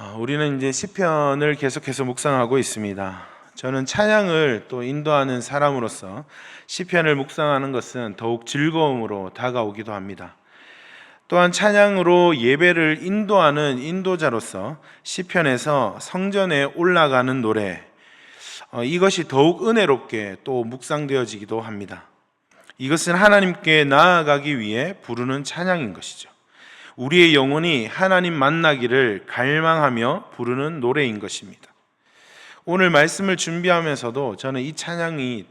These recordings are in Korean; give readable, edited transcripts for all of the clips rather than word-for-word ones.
우리는 이제 시편을 계속해서 묵상하고 있습니다. 저는 찬양을 또 인도하는 사람으로서 시편을 묵상하는 것은 더욱 즐거움으로 다가오기도 합니다. 또한 찬양으로 예배를 인도하는 인도자로서 시편에서 성전에 올라가는 노래, 이것이 더욱 은혜롭게 또 묵상되어지기도 합니다. 이것은 하나님께 나아가기 위해 부르는 찬양인 것이죠. 우리의 영혼이 하나님 만나기를 갈망하며 부르는 노래인 것입니다. 오늘 말씀을 준비하면서도 저는 이 찬양이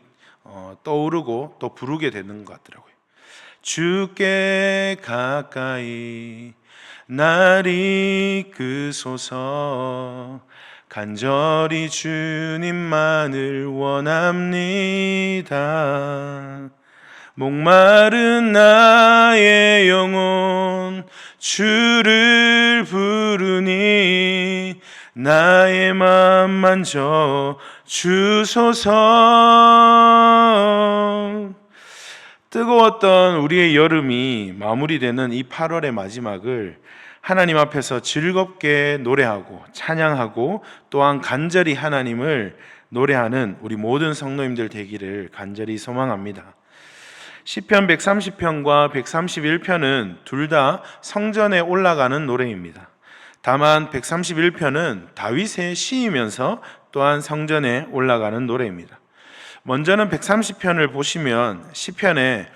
떠오르고 또 부르게 되는 것 같더라고요. 주께 가까이 날 이끄소서, 간절히 주님만을 원합니다. 목마른 나의 영혼 주를 부르니 나의 맘 만져 주소서. 뜨거웠던 우리의 여름이 마무리되는 이 8월의 마지막을 하나님 앞에서 즐겁게 노래하고 찬양하고 또한 간절히 하나님을 노래하는 우리 모든 성도님들 되기를 간절히 소망합니다. 시편 130편과 131편은 둘 다 성전에 올라가는 노래입니다. 다만 131편은 다윗의 시이면서 또한 성전에 올라가는 노래입니다. 먼저는 130편을 보시면 시편에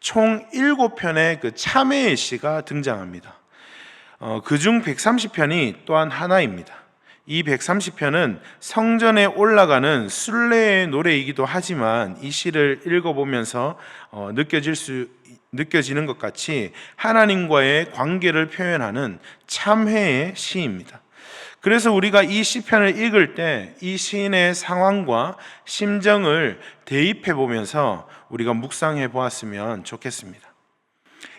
총 7편의 그 참회의 시가 등장합니다. 그중 130편이 또한 하나입니다. 이 130편은 성전에 올라가는 순례의 노래이기도 하지만 이 시를 읽어보면서 느껴지는 것 같이 하나님과의 관계를 표현하는 참회의 시입니다. 그래서 우리가 이 시편을 읽을 때 이 시인의 상황과 심정을 대입해 보면서 우리가 묵상해 보았으면 좋겠습니다.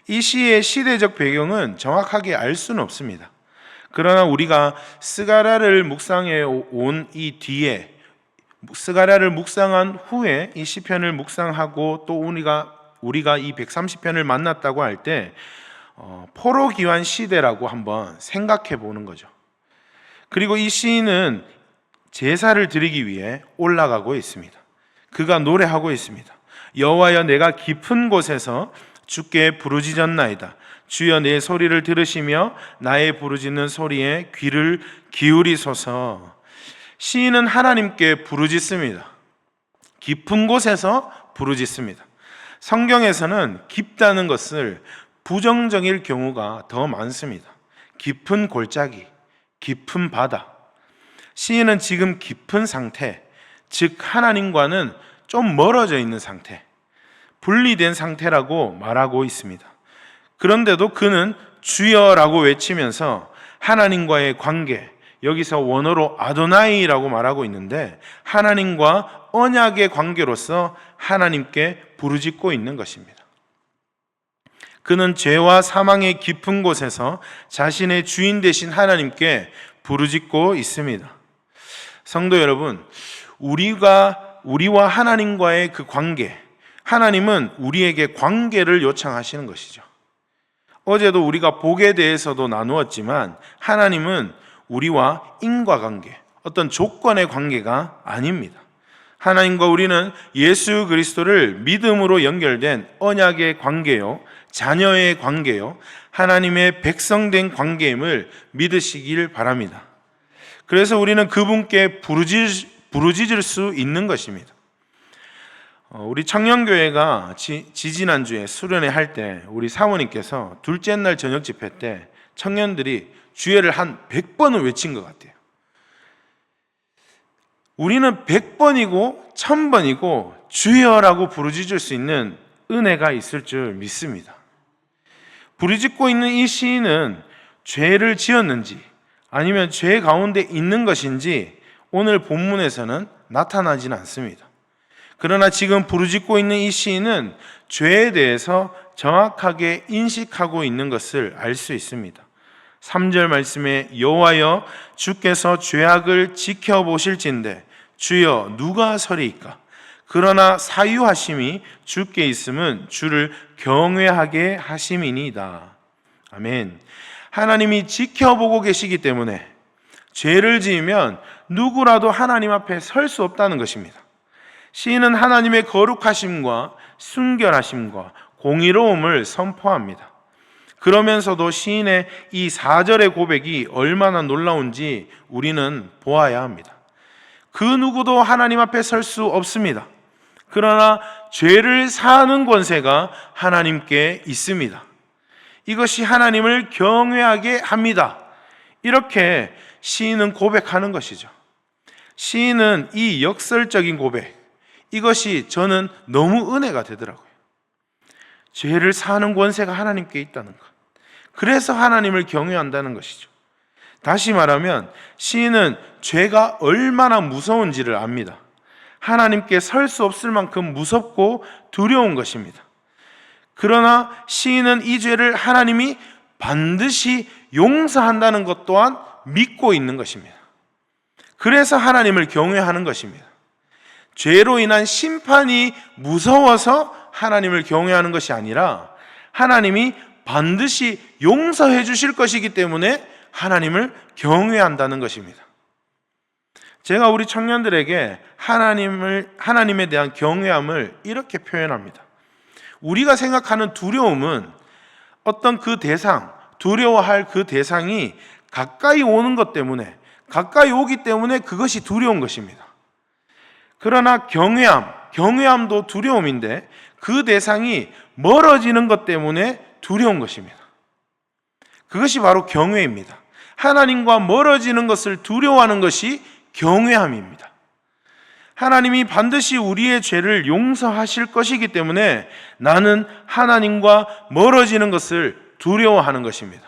이 시의 시대적 배경은 정확하게 알 수는 없습니다. 그러나 우리가 스가랴를 묵상해 온 이 뒤에, 스가랴를 묵상한 후에 이 시편을 묵상하고 또 우리가 이 130편을 만났다고 할 때 포로기환 시대라고 한번 생각해 보는 거죠. 그리고 이 시인은 제사를 드리기 위해 올라가고 있습니다. 그가 노래하고 있습니다. 여호와여, 내가 깊은 곳에서 주께 부르짖었나이다. 주여, 내 소리를 들으시며 나의 부르짖는 소리에 귀를 기울이소서. 시인은 하나님께 부르짖습니다. 깊은 곳에서 부르짖습니다. 성경에서는 깊다는 것을 부정적일 경우가 더 많습니다. 깊은 골짜기, 깊은 바다. 시인은 지금 깊은 상태, 즉 하나님과는 좀 멀어져 있는 상태, 분리된 상태라고 말하고 있습니다. 그런데도 그는 주여라고 외치면서 하나님과의 관계, 여기서 원어로 아도나이라고 말하고 있는데 하나님과 언약의 관계로서 하나님께 부르짖고 있는 것입니다. 그는 죄와 사망의 깊은 곳에서 자신의 주인 되신 하나님께 부르짖고 있습니다. 성도 여러분, 우리와 하나님과의 그 관계, 하나님은 우리에게 관계를 요청하시는 것이죠. 어제도 우리가 복에 대해서도 나누었지만 하나님은 우리와 인과관계, 어떤 조건의 관계가 아닙니다. 하나님과 우리는 예수 그리스도를 믿음으로 연결된 언약의 관계요, 자녀의 관계요, 하나님의 백성된 관계임을 믿으시길 바랍니다. 그래서 우리는 그분께 부르짖을 수 있는 것입니다. 우리 청년교회가 지지난주에 수련회 할 때 우리 사모님께서 둘째 날 저녁 집회 때 청년들이 주예를 한 100번은 외친 것 같아요. 우리는 100번이고 1000번이고 주여라고 부르짖을 수 있는 은혜가 있을 줄 믿습니다. 부르짖고 있는 이 시인은 죄를 지었는지 아니면 죄 가운데 있는 것인지 오늘 본문에서는 나타나지는 않습니다. 그러나 지금 부르짖고 있는 이 시인은 죄에 대해서 정확하게 인식하고 있는 것을 알 수 있습니다. 3절 말씀에 여호와여, 주께서 죄악을 지켜보실진대 주여 누가 서리이까? 그러나 사유하심이 주께 있음은 주를 경외하게 하심이니이다. 아멘. 하나님이 지켜보고 계시기 때문에 죄를 지으면 누구라도 하나님 앞에 설 수 없다는 것입니다. 시인은 하나님의 거룩하심과 순결하심과 공의로움을 선포합니다. 그러면서도 시인의 이 4절의 고백이 얼마나 놀라운지 우리는 보아야 합니다. 그 누구도 하나님 앞에 설 수 없습니다. 그러나 죄를 사하는 권세가 하나님께 있습니다. 이것이 하나님을 경외하게 합니다. 이렇게 시인은 고백하는 것이죠. 시인은 이 역설적인 고백, 이것이 저는 너무 은혜가 되더라고요. 죄를 사하는 권세가 하나님께 있다는 것. 그래서 하나님을 경외한다는 것이죠. 다시 말하면 시인은 죄가 얼마나 무서운지를 압니다. 하나님께 설 수 없을 만큼 무섭고 두려운 것입니다. 그러나 시인은 이 죄를 하나님이 반드시 용서한다는 것 또한 믿고 있는 것입니다. 그래서 하나님을 경외하는 것입니다. 죄로 인한 심판이 무서워서 하나님을 경외하는 것이 아니라 하나님이 반드시 용서해 주실 것이기 때문에 하나님을 경외한다는 것입니다. 제가 우리 청년들에게 하나님에 대한 경외함을 이렇게 표현합니다. 우리가 생각하는 두려움은 어떤 그 대상, 두려워할 그 대상이 가까이 오는 것 때문에, 가까이 오기 때문에 그것이 두려운 것입니다. 그러나 경외함도 두려움인데 그 대상이 멀어지는 것 때문에 두려운 것입니다. 그것이 바로 경외입니다. 하나님과 멀어지는 것을 두려워하는 것이 경외함입니다. 하나님이 반드시 우리의 죄를 용서하실 것이기 때문에 나는 하나님과 멀어지는 것을 두려워하는 것입니다.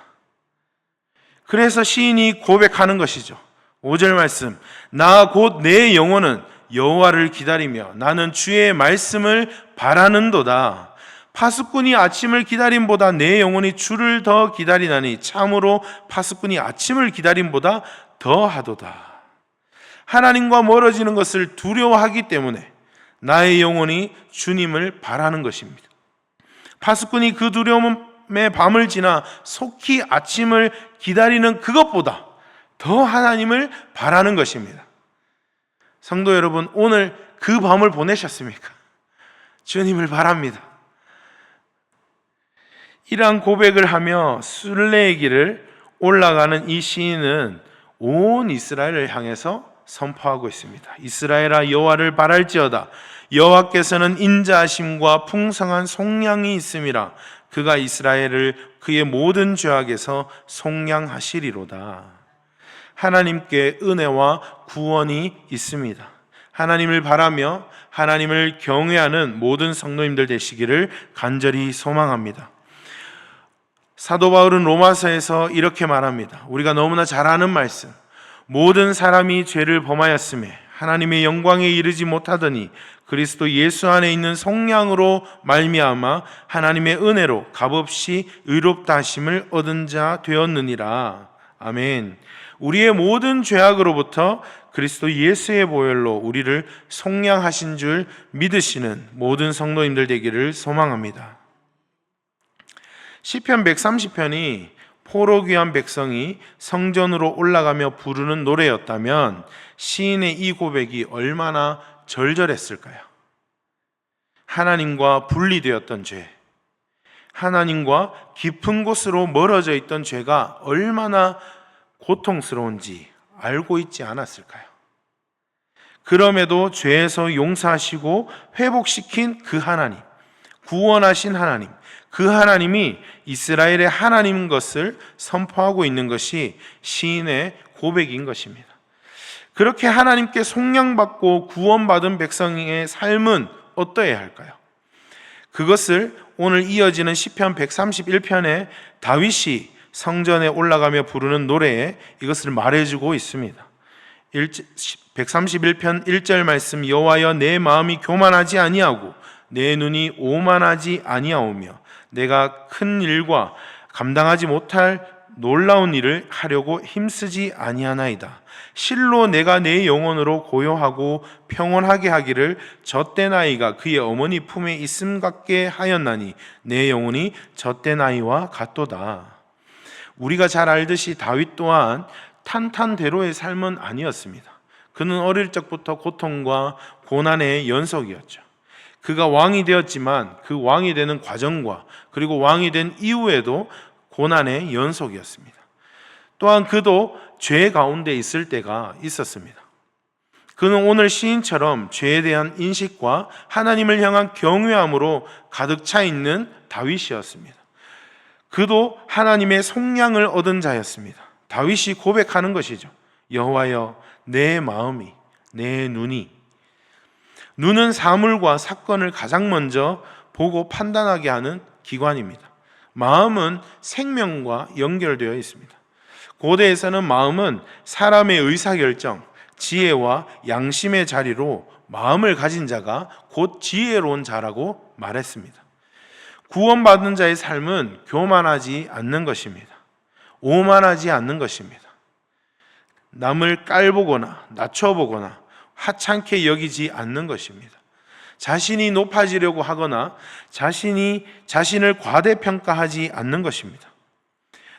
그래서 시인이 고백하는 것이죠. 5절 말씀, 나 곧 내 영혼은 여호와를 기다리며 나는 주의 말씀을 바라는도다. 파수꾼이 아침을 기다림보다 내 영혼이 주를 더 기다리나니 참으로 파수꾼이 아침을 기다림보다 더하도다. 하나님과 멀어지는 것을 두려워하기 때문에 나의 영혼이 주님을 바라는 것입니다. 파수꾼이 그 두려움의 밤을 지나 속히 아침을 기다리는 그것보다 더 하나님을 바라는 것입니다. 성도 여러분, 오늘 그 밤을 보내셨습니까? 주님을 바랍니다. 이러한 고백을 하며 순례의 길을 올라가는 이 시인은 온 이스라엘을 향해서 선포하고 있습니다. 이스라엘아 여호와를 바랄지어다. 여호와께서는 인자하심과 풍성한 속량이 있음이라. 그가 이스라엘을 그의 모든 죄악에서 속량하시리로다. 하나님께 은혜와 구원이 있습니다. 하나님을 바라며 하나님을 경외하는 모든 성도님들 되시기를 간절히 소망합니다. 사도 바울은 로마서에서 이렇게 말합니다. 우리가 너무나 잘 아는 말씀, 모든 사람이 죄를 범하였음에 하나님의 영광에 이르지 못하더니 그리스도 예수 안에 있는 속량으로 말미암아 하나님의 은혜로 값없이 의롭다 하심을 얻은 자 되었느니라. 아멘. 우리의 모든 죄악으로부터 그리스도 예수의 보혈로 우리를 속량하신 줄 믿으시는 모든 성도님들 되기를 소망합니다. 시편 130편이 포로 귀한 백성이 성전으로 올라가며 부르는 노래였다면 시인의 이 고백이 얼마나 절절했을까요? 하나님과 분리되었던 죄, 하나님과 깊은 곳으로 멀어져 있던 죄가 얼마나 고통스러운지 알고 있지 않았을까요? 그럼에도 죄에서 용서하시고 회복시킨 그 하나님, 구원하신 하나님, 그 하나님이 이스라엘의 하나님인 것을 선포하고 있는 것이 시인의 고백인 것입니다. 그렇게 하나님께 속량받고 구원받은 백성의 삶은 어떠해야 할까요? 그것을 오늘 이어지는 시편 131편에 다윗이 성전에 올라가며 부르는 노래에 이것을 말해주고 있습니다. 131편 1절 말씀, 여호와여 내 마음이 교만하지 아니하고 내 눈이 오만하지 아니하오며 내가 큰 일과 감당하지 못할 놀라운 일을 하려고 힘쓰지 아니하나이다. 실로 내가 내 영혼으로 고요하고 평온하게 하기를 젖된 아이가 그의 어머니 품에 있음 같게 하였나니 내 영혼이 젖된 아이와 같도다. 우리가 잘 알듯이 다윗 또한 탄탄대로의 삶은 아니었습니다. 그는 어릴 적부터 고통과 고난의 연속이었죠. 그가 왕이 되었지만 그 왕이 되는 과정과 그리고 왕이 된 이후에도 고난의 연속이었습니다. 또한 그도 죄 가운데 있을 때가 있었습니다. 그는 오늘 시인처럼 죄에 대한 인식과 하나님을 향한 경외함으로 가득 차 있는 다윗이었습니다. 그도 하나님의 속량을 얻은 자였습니다. 다윗이 고백하는 것이죠. 여호와여, 내 마음이, 내 눈은 사물과 사건을 가장 먼저 보고 판단하게 하는 기관입니다. 마음은 생명과 연결되어 있습니다. 고대에서는 마음은 사람의 의사결정, 지혜와 양심의 자리로 마음을 가진 자가 곧 지혜로운 자라고 말했습니다. 구원받은 자의 삶은 교만하지 않는 것입니다. 오만하지 않는 것입니다. 남을 깔보거나 낮춰보거나 하찮게 여기지 않는 것입니다. 자신이 높아지려고 하거나 자신을 과대평가하지 않는 것입니다.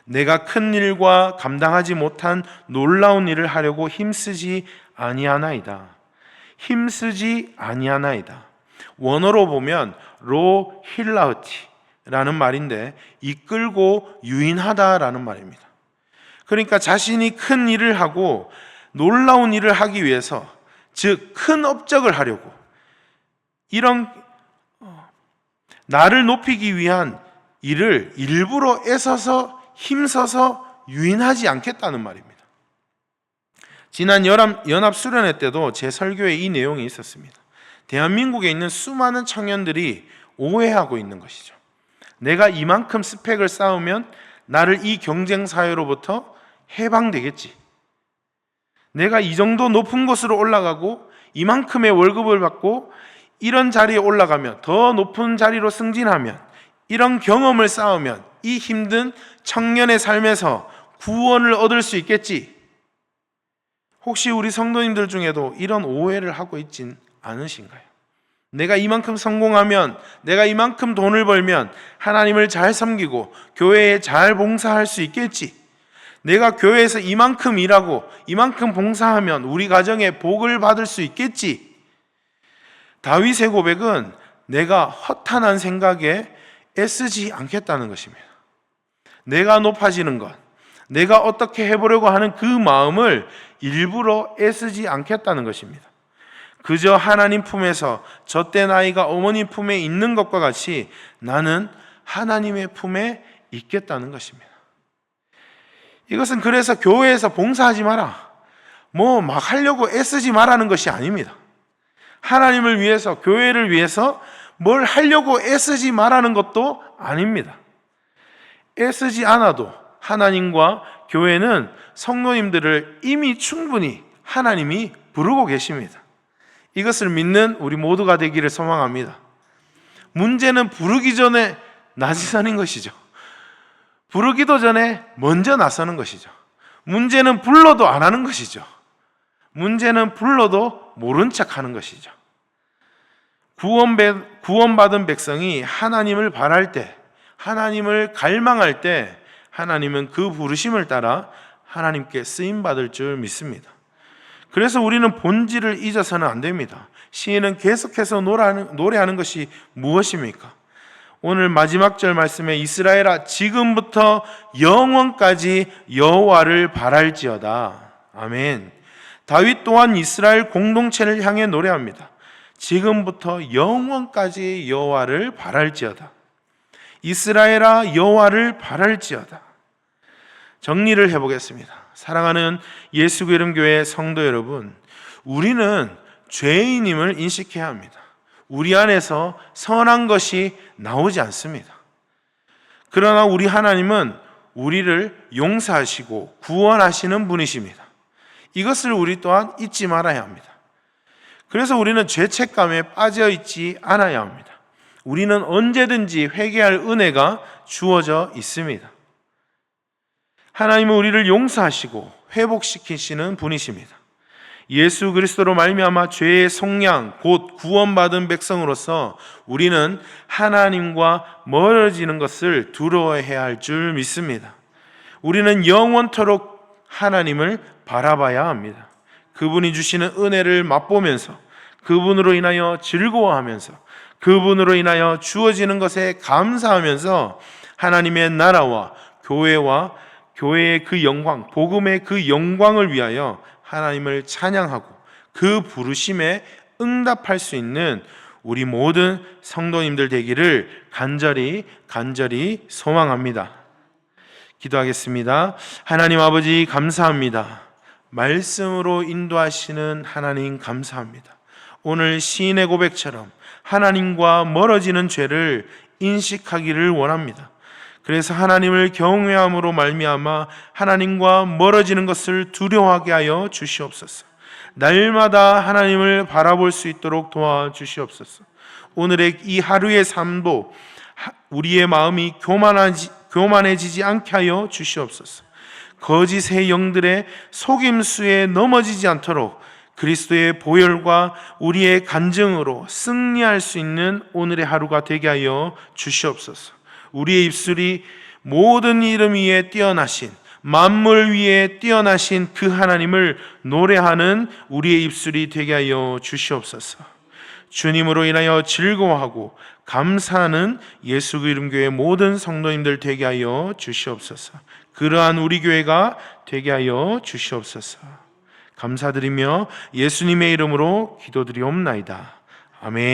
내가 큰 일과 감당하지 못한 놀라운 일을 하려고 힘쓰지 아니하나이다. 원어로 보면 로 힐라우티라는 말인데 이끌고 유인하다라는 말입니다. 그러니까 자신이 큰 일을 하고 놀라운 일을 하기 위해서, 즉 큰 업적을 하려고, 이런 나를 높이기 위한 일을 일부러 애써서 힘써서 유인하지 않겠다는 말입니다. 지난 연합수련회 때도 제 설교에 이 내용이 있었습니다. 대한민국에 있는 수많은 청년들이 오해하고 있는 것이죠. 내가 이만큼 스펙을 쌓으면 나를 이 경쟁사회로부터 해방되겠지. 내가 이 정도 높은 곳으로 올라가고 이만큼의 월급을 받고 이런 자리에 올라가면, 더 높은 자리로 승진하면, 이런 경험을 쌓으면 이 힘든 청년의 삶에서 구원을 얻을 수 있겠지. 혹시 우리 성도님들 중에도 이런 오해를 하고 있진 않으신가요? 내가 이만큼 성공하면, 내가 이만큼 돈을 벌면 하나님을 잘 섬기고 교회에 잘 봉사할 수 있겠지. 내가 교회에서 이만큼 일하고 이만큼 봉사하면 우리 가정에 복을 받을 수 있겠지. 다윗의 고백은 내가 허탄한 생각에 애쓰지 않겠다는 것입니다. 내가 높아지는 것, 내가 어떻게 해보려고 하는 그 마음을 일부러 애쓰지 않겠다는 것입니다. 그저 하나님 품에서 젖된 아이가 어머니 품에 있는 것과 같이 나는 하나님의 품에 있겠다는 것입니다. 이것은 그래서 교회에서 봉사하지 마라, 막 하려고 애쓰지 마라는 것이 아닙니다. 하나님을 위해서, 교회를 위해서 뭘 하려고 애쓰지 마라는 것도 아닙니다. 애쓰지 않아도 하나님과 교회는 성도님들을 이미 충분히 하나님이 부르고 계십니다. 이것을 믿는 우리 모두가 되기를 소망합니다. 문제는 부르기 전에 나서는 것이죠. 부르기도 전에 먼저 나서는 것이죠. 문제는 불러도 안 하는 것이죠. 문제는 불러도 모른 척 하는 것이죠. 구원받은 백성이 하나님을 바랄 때, 하나님을 갈망할 때 하나님은 그 부르심을 따라 하나님께 쓰임받을 줄 믿습니다. 그래서 우리는 본질을 잊어서는 안 됩니다. 시인은 계속해서 노래하는 것이 무엇입니까? 오늘 마지막 절 말씀에 이스라엘아 지금부터 영원까지 여호와를 바랄지어다. 아멘. 다윗 또한 이스라엘 공동체를 향해 노래합니다. 지금부터 영원까지 여호와를 바랄지어다. 이스라엘아 여호와를 바랄지어다. 정리를 해보겠습니다. 사랑하는 예수교 이름교회 성도 여러분, 우리는 죄인임을 인식해야 합니다. 우리 안에서 선한 것이 나오지 않습니다. 그러나 우리 하나님은 우리를 용서하시고 구원하시는 분이십니다. 이것을 우리 또한 잊지 말아야 합니다. 그래서 우리는 죄책감에 빠져 있지 않아야 합니다. 우리는 언제든지 회개할 은혜가 주어져 있습니다. 하나님은 우리를 용서하시고 회복시키시는 분이십니다. 예수 그리스도로 말미암아 죄의 속량 곧 구원받은 백성으로서 우리는 하나님과 멀어지는 것을 두려워해야 할 줄 믿습니다. 우리는 영원토록 하나님을 바라봐야 합니다. 그분이 주시는 은혜를 맛보면서, 그분으로 인하여 즐거워하면서, 그분으로 인하여 주어지는 것에 감사하면서 하나님의 나라와 교회의 그 영광, 복음의 그 영광을 위하여 하나님을 찬양하고 그 부르심에 응답할 수 있는 우리 모든 성도님들 되기를 간절히 소망합니다. 기도하겠습니다. 하나님 아버지 감사합니다. 말씀으로 인도하시는 하나님 감사합니다. 오늘 시인의 고백처럼 하나님과 멀어지는 죄를 인식하기를 원합니다. 그래서 하나님을 경외함으로 말미암아 하나님과 멀어지는 것을 두려워하게 하여 주시옵소서. 날마다 하나님을 바라볼 수 있도록 도와주시옵소서. 오늘의 이 하루의 삶도 우리의 마음이 교만해지지 않게 하여 주시옵소서. 거짓의 영들의 속임수에 넘어지지 않도록 그리스도의 보혈과 우리의 간증으로 승리할 수 있는 오늘의 하루가 되게 하여 주시옵소서. 우리의 입술이 모든 이름 위에 뛰어나신, 만물 위에 뛰어나신 그 하나님을 노래하는 우리의 입술이 되게 하여 주시옵소서. 주님으로 인하여 즐거워하고 감사하는 예수 그리스도 교회 모든 성도님들 되게 하여 주시옵소서. 그러한 우리 교회가 되게 하여 주시옵소서. 감사드리며 예수님의 이름으로 기도드리옵나이다. 아멘.